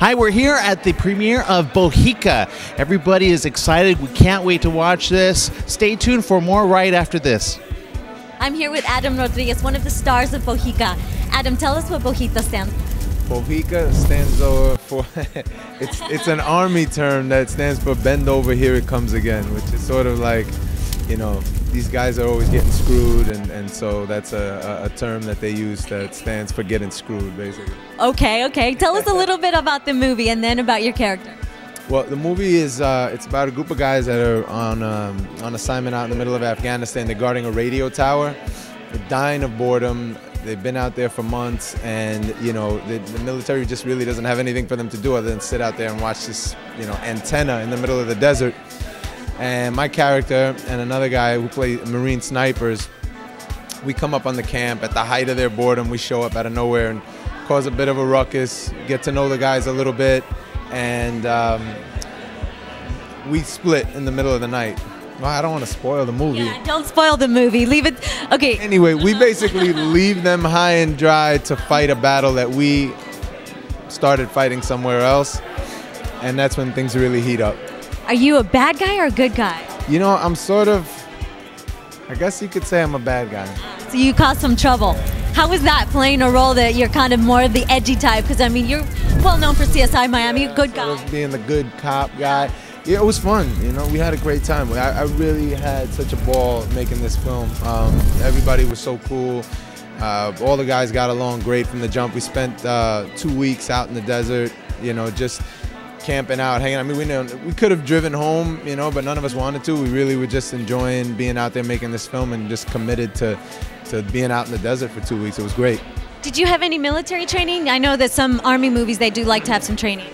Hi, we're here at the premiere of B.O.H.I.C.A. Everybody is excited. We can't wait to watch this. Stay tuned for more right after this. I'm here with Adam Rodriguez, one of the stars of B.O.H.I.C.A. Adam, tell us what B.O.H.I.C.A stands for. B.O.H.I.C.A stands over for, it's an army term that stands for bend over, here it comes again, which is sort of like, you know, these guys are always getting screwed, and so that's a term that they use that stands for getting screwed, basically. Okay. Tell us a little bit about the movie and then about your character. Well, the movie is, it's about a group of guys that are on assignment out in the middle of Afghanistan. They're guarding a radio tower. They're dying of boredom. They've been out there for months, and you know the military just really doesn't have anything for them to do other than sit out there and watch this, you know, antenna in the middle of the desert. And my character and another guy who play Marine snipers, we come up on the camp at the height of their boredom. We show up out of nowhere and cause a bit of a ruckus, get to know the guys a little bit, and we split in the middle of the night. Well, I don't want to spoil the movie. Yeah, don't spoil the movie. Leave it. Okay. Anyway, we basically leave them high and dry to fight a battle that we started fighting somewhere else, and that's when things really heat up. Are you a bad guy or a good guy? You know, I'm sort of, I guess you could say I'm a bad guy. So you caused some trouble. How was that, playing a role that you're kind of more of the edgy type? Because I mean, you're well known for CSI Miami, a good guy. Sort of being the good cop guy. Yeah, it was fun. You know, we had a great time. I really had such a ball making this film. Everybody was so cool. All the guys got along great from the jump. We spent 2 weeks out in the desert, you know, just camping out, hanging out. I mean, we could have driven home, you know, but none of us wanted to. We really were just enjoying being out there making this film and just committed to being out in the desert for 2 weeks. It was great. Did you have any military training? I know that some Army movies, they do like to have some training.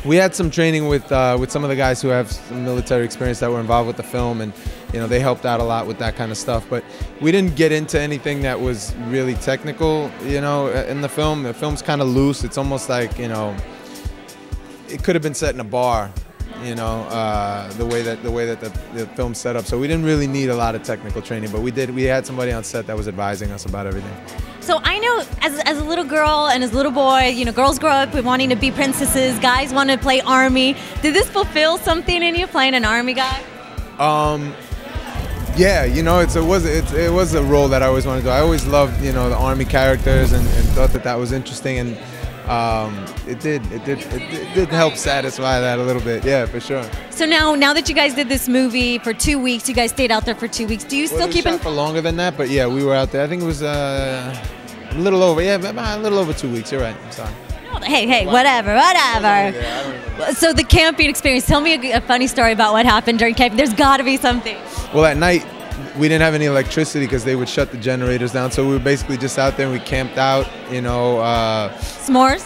We had some training with some of the guys who have some military experience that were involved with the film, and you know, they helped out a lot with that kind of stuff. But we didn't get into anything that was really technical, you know, in the film. The film's kind of loose. It's almost like, you know, it could have been set in a bar, you know, the way that the film's set up. So we didn't really need a lot of technical training, but we had somebody on set that was advising us about everything. So I know as a little girl and as a little boy, you know, girls grow up with wanting to be princesses, guys want to play Army. Did this fulfill something in you, playing an Army guy? Yeah, you know, it was a role that I always wanted to do. I always loved, you know, the Army characters and thought that was interesting, and it did help satisfy that a little bit. Yeah, for sure. So now that you guys did this movie for 2 weeks, you guys stayed out there for 2 weeks. Do you still keep in? For longer than that, but yeah, we were out there. I think it was a little over. Yeah, a little over 2 weeks. You're right. I'm sorry. Hey, whatever. So the camping experience. Tell me a funny story about what happened during camping. There's got to be something. Well, at night, we didn't have any electricity because they would shut the generators down. So we were basically just out there and we camped out, you know. S'mores?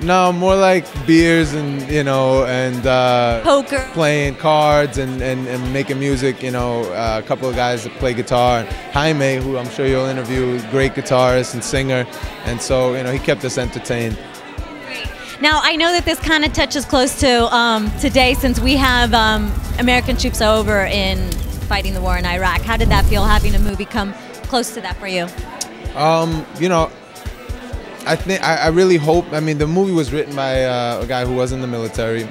No, more like beers and, you know, and poker, playing cards and making music. You know, a couple of guys that play guitar. Jaime, who I'm sure you'll interview, great guitarist and singer, and so, you know, he kept us entertained. Now, I know that this kind of touches close to today, since we have American troops over in fighting the war in Iraq. How did that feel, having a movie come close to that for you? You know, I really hope, I mean, the movie was written by a guy who was in the military,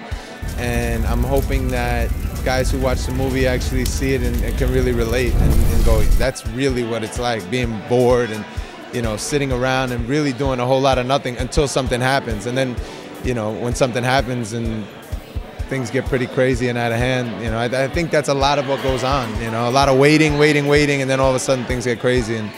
and I'm hoping that guys who watch the movie actually see it and can really relate and go, that's really what it's like, being bored and, you know, sitting around and really doing a whole lot of nothing until something happens. And then, you know, when something happens and things get pretty crazy and out of hand, you know, I think that's a lot of what goes on, you know, a lot of waiting, and then all of a sudden things get crazy. And